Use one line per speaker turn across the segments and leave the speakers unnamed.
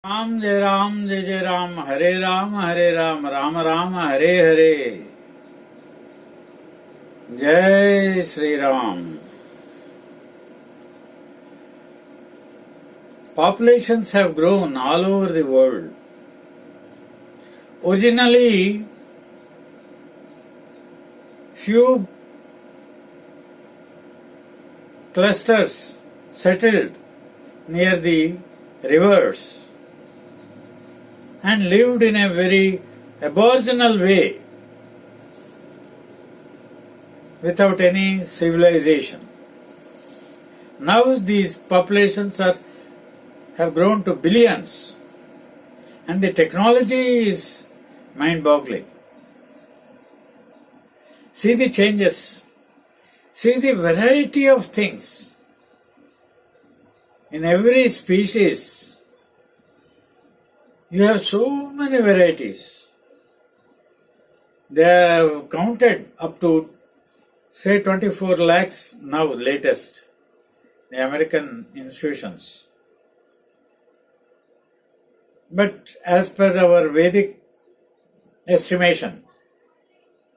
Ram Jai Jai Ram Hare Ram Ram Ram Hare Hare Jai Shri Ram. Populations have grown all over the world. Originally, few clusters settled near the rivers and lived in a very aboriginal way without any civilization. Now these populations have grown to billions and the technology is mind-boggling. See the changes, see the variety of things in every species. You have so many varieties. They have counted up to say 24 lakhs now latest, the American institutions. But as per our Vedic estimation,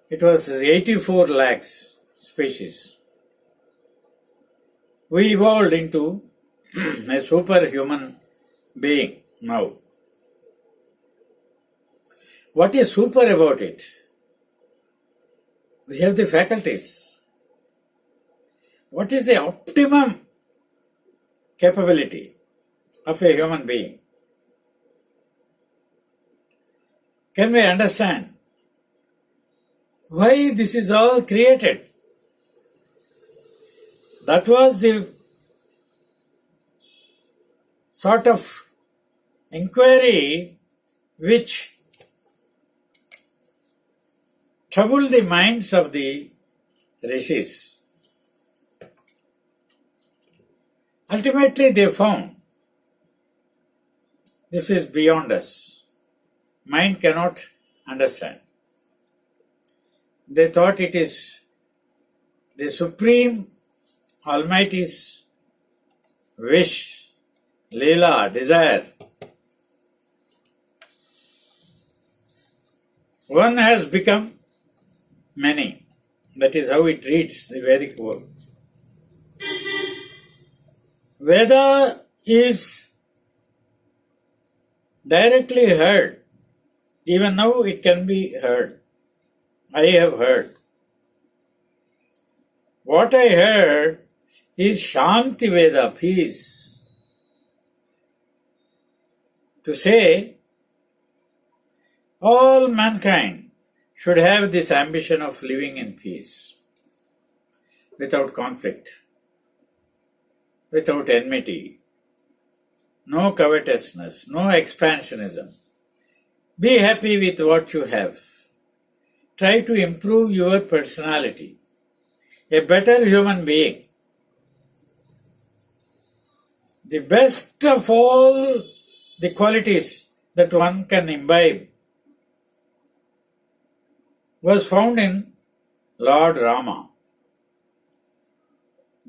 it was 84 lakhs species. We evolved into a superhuman being now. What is super about it? We have the faculties. What is the optimum capability of a human being? Can we understand why this is all created? That was the sort of inquiry which troubled the minds of the rishis. Ultimately they found this is beyond us. Mind cannot understand. They thought it is the Supreme Almighty's wish, Leela, desire. One has become many. That is how it reads the Vedic world. Veda is directly heard. Even now it can be heard. I have heard. What I heard is Shanti Veda, peace. To say all mankind should have this ambition of living in peace, without conflict, without enmity, no covetousness, no expansionism. Be happy with what you have. Try to improve your personality. A better human being. The best of all the qualities that one can imbibe was found in Lord Rama.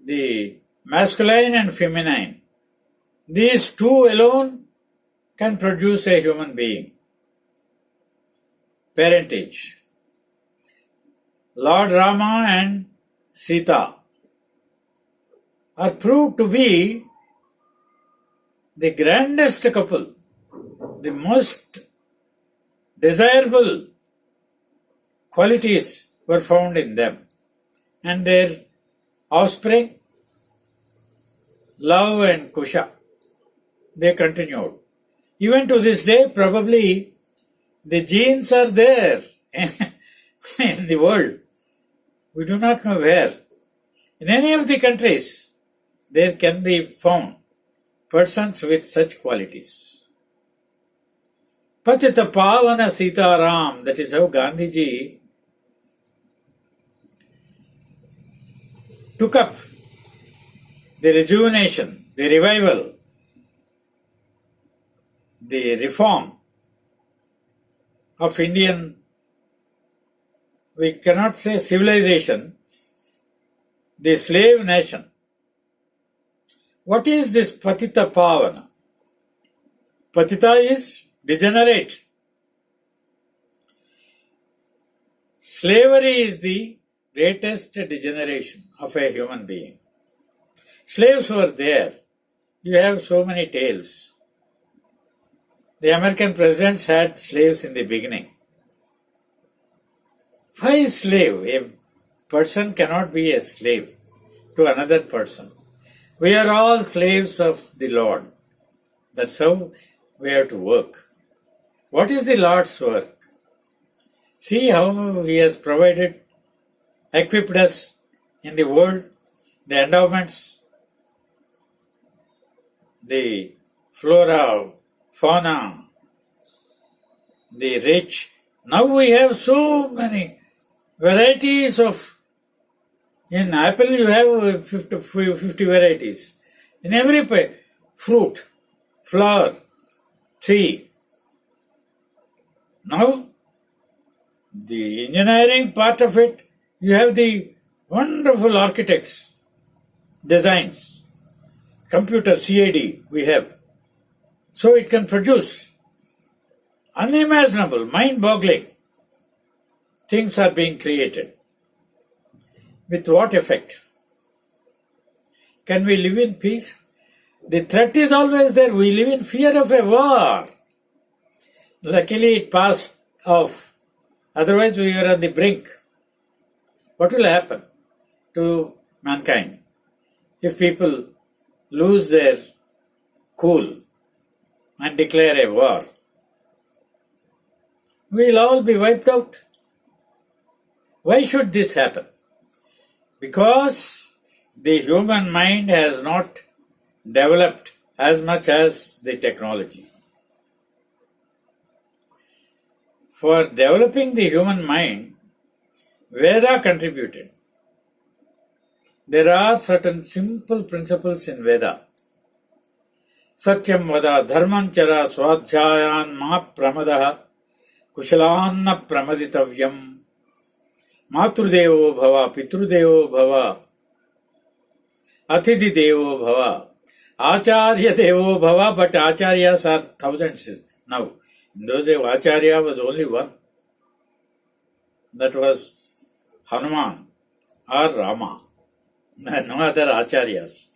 The masculine and feminine, these two alone can produce a human being. Parentage. Lord Rama and Sita are proved to be the grandest couple, the most desirable qualities were found in them, and their offspring, Love and Kusha, they continued. Even to this day, probably the genes are there in the world. We do not know where. In any of the countries, there can be found persons with such qualities. Patita Pavana Sitaram, that is how Gandhiji took up the rejuvenation, the revival, the reform of Indian, we cannot say civilization, the slave nation. What is this Patita Pavana? Patita is degenerate. Slavery is the greatest degeneration of a human being. Slaves were there. You have so many tales. The American presidents had slaves in the beginning. Why slave? A person cannot be a slave to another person. We are all slaves of the Lord. That's how we have to work. What is the Lord's work? See how He has provided, equipped us in the world, the endowments, the flora, fauna, the rich. Now we have so many varieties of. In apple you have 50 varieties. In every fruit, flower, tree. Now, the engineering part of it, you have the wonderful architects, designs, computer, CAD we have. So it can produce unimaginable, mind-boggling things are being created. With what effect? Can we live in peace? The threat is always there. We live in fear of a war. Luckily it passed off. Otherwise we were on the brink. What will happen to mankind if people lose their cool and declare a war? We'll all be wiped out. Why should this happen? Because the human mind has not developed as much as the technology. For developing the human mind, Veda contributed. There are certain simple principles in Veda. Satyam vada dharman chara swadhyayan ma pramadaha kushalanna pramaditavyam Matrudevo bhava, pitrudevo bhava, atithi devo bhava, acharya devo bhava, but acharyas are thousands now. In those days, acharya was only one. That was Hanuman or Rama. No other acharyas.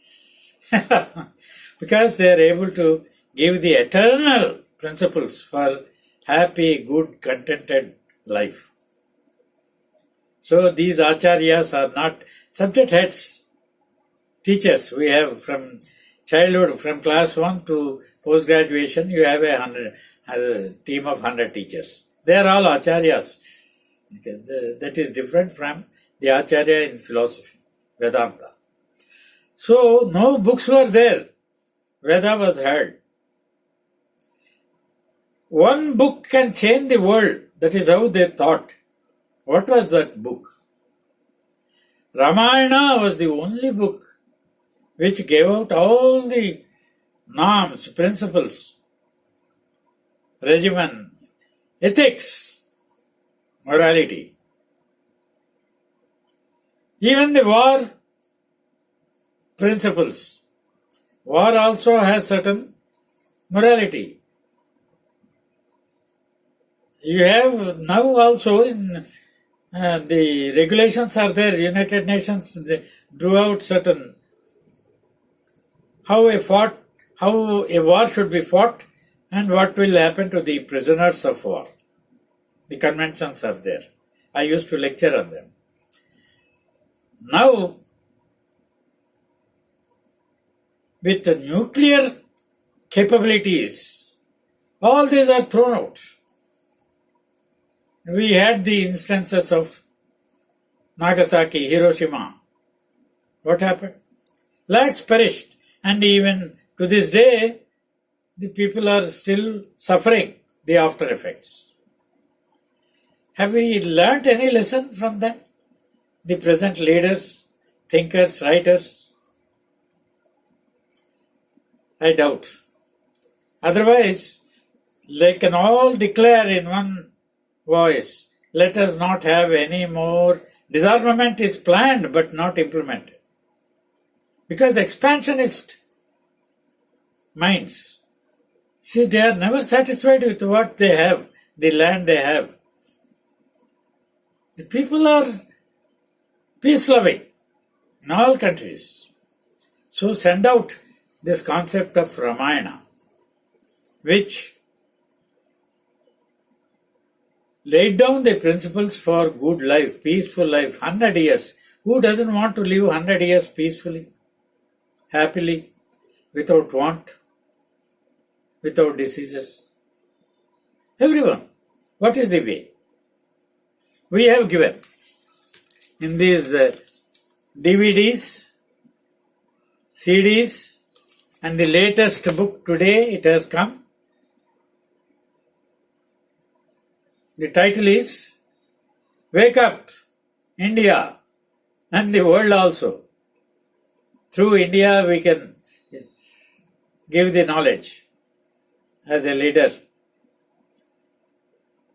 Because they are able to give the eternal principles for happy, good, contented life. So these acharyas are not subject heads, teachers. We have from childhood, from class 1 to post-graduation, you have a team of 100 teachers. They are all acharyas. That is different from the acharya in philosophy, Vedanta. So no books were there. Veda was heard. One book can change the world. That is how they thought. What was that book? Ramayana was the only book which gave out all the norms, principles, regimen, ethics, morality. Even the war principles. War also has certain morality. You have now also in the regulations are there. United Nations drew out certain how a war should be fought and what will happen to the prisoners of war. The conventions are there. I used to lecture on them. Now, with the nuclear capabilities, all these are thrown out. We had the instances of Nagasaki, Hiroshima. What happened? Lakhs perished, and even to this day, the people are still suffering the after effects. Have we learnt any lesson from that? The present leaders, thinkers, writers? I doubt. Otherwise, they can all declare in one voice, let us not have any more. Disarmament is planned but not implemented. Because expansionist minds See, they are never satisfied with what they have, the land they have. The people are peace-loving in all countries. So send out this concept of Ramayana, which laid down the principles for good life, peaceful life, 100 years. Who doesn't want to live 100 years peacefully, happily, without want, without diseases? Everyone. What is the way? We have given in these DVDs, CDs, and the latest book today it has come. The title is Wake Up, India, and the world also. Through India we can give the knowledge as a leader.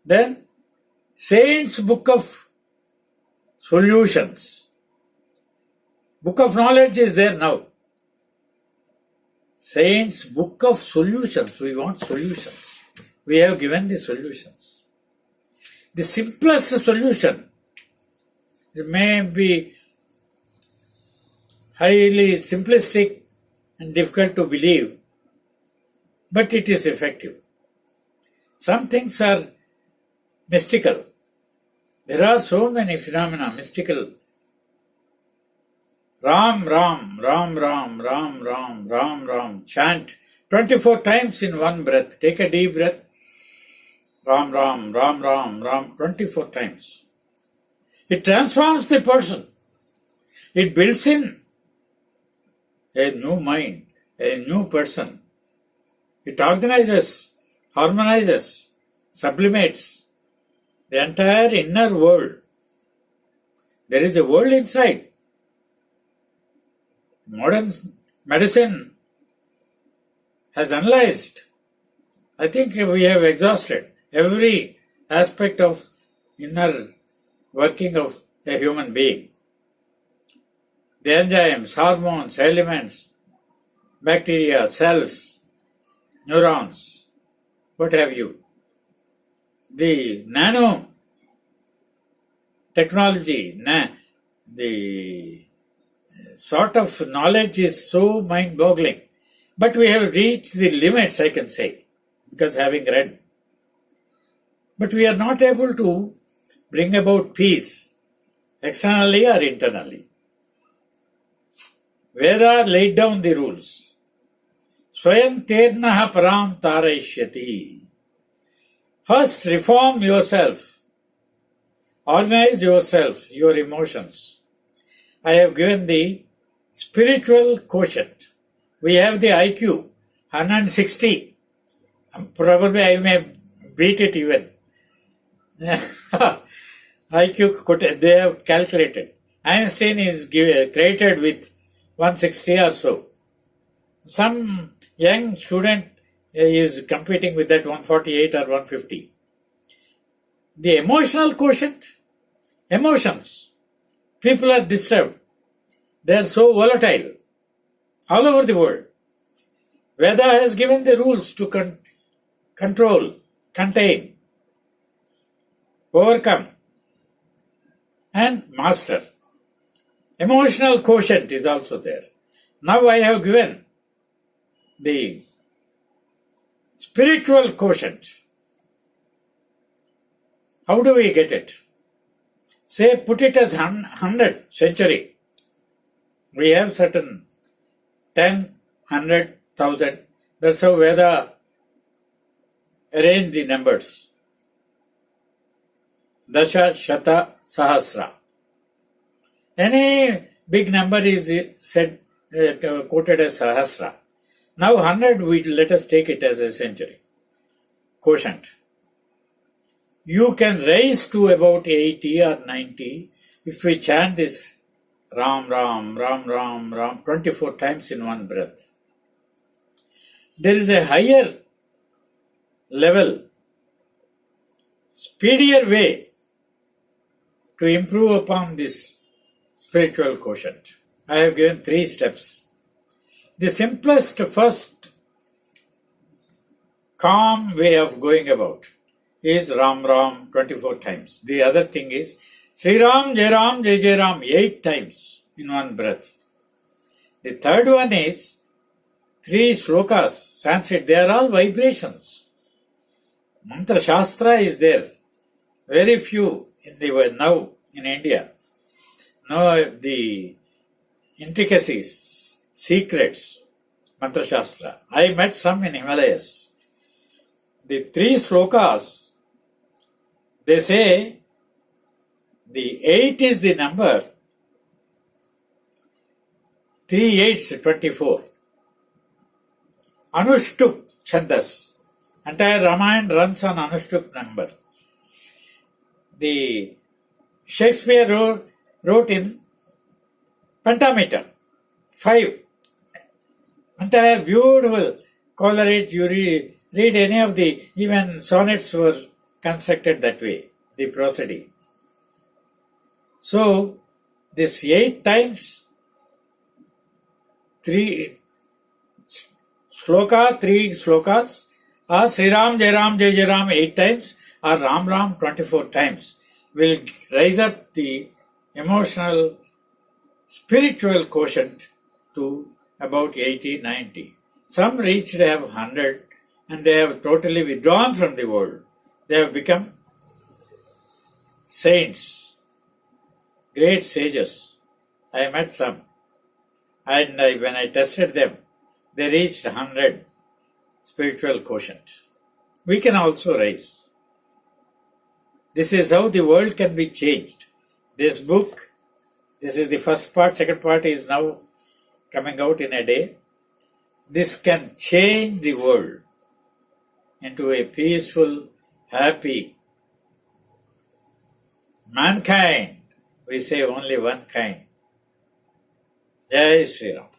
Then Saints' Book of Solutions. Book of Knowledge is there now. Saints' Book of Solutions. We want solutions. We have given the solutions. The simplest solution, it may be highly simplistic and difficult to believe, but it is effective. Some things are mystical. There are so many phenomena, mystical. Ram, Ram, Ram, Ram, Ram, Ram, Ram, Ram. Chant 24 times in one breath. Take a deep breath. Ram, Ram, Ram, Ram, Ram, 24 times. It transforms the person. It builds in a new mind, a new person. It organizes, harmonizes, sublimates the entire inner world. There is a world inside. Modern medicine has analyzed. I think we have exhausted every aspect of inner working of a human being. The enzymes, hormones, elements, bacteria, cells, neurons, what have you. The nano technology, the sort of knowledge is so mind-boggling. But we have reached the limits, I can say, because having read. But we are not able to bring about peace externally or internally. Veda laid down the rules. Swayam ternaha param tarayishyati. First, reform yourself. Organize yourself, your emotions. I have given the spiritual quotient. We have the IQ, 160. Probably I may beat it even. IQ quotient, they have calculated. Einstein is created with 160 or so. Some young student is competing with that 148 or 150. The emotional quotient, emotions. People are disturbed. They are so volatile all over the world. Veda has given the rules to control, contain, overcome, and master. Emotional quotient is also there. Now I have given the spiritual quotient. How do we get it? Say, put it as 100 century. We have certain 10, 100, 1000. That's how Veda arrange the numbers. Dasha, Shata, Sahasra. Any big number is said, quoted as Sahasra. Now 100, let us take it as a century. Quotient. You can raise to about 80 or 90 if we chant this Ram, Ram, Ram, Ram, Ram 24 times in one breath. There is a higher level, speedier way to improve upon this spiritual quotient. I have given 3 steps. The simplest first calm way of going about is Ram Ram 24 times. The other thing is Sri Ram, Jai Ram, Jai Jai Ram 8 times in one breath. The third one is 3 slokas, Sanskrit, they are all vibrations. Mantra Shastra is there. Very few in the now in India know the intricacies, secrets, Mantra Shastra. I met some in Himalayas. The 3 slokas, they say the 8 is the number, 3 8s 24. Anushtup Chandas. Entire Ramayana runs on Anushtup number. The Shakespeare wrote in pentameter, 5. Entire beautiful colored. You read any of the, even sonnets were constructed that way, the prosody. So, this 8 times, 3 slokas, or Sri Ram, Jai Ram, Jai Jai Ram 8 times, or Ram Ram 24 times, will raise up the emotional, spiritual quotient to about 80, 90. Some reached have 100 and they have totally withdrawn from the world. They have become saints, great sages. I met some, and when I tested them, they reached 100 spiritual quotient. We can also rise. This is how the world can be changed. This book, this is the first part, second part is now coming out in a day. This can change the world into a peaceful, happy mankind. We say only one kind. Jai Sri Ram.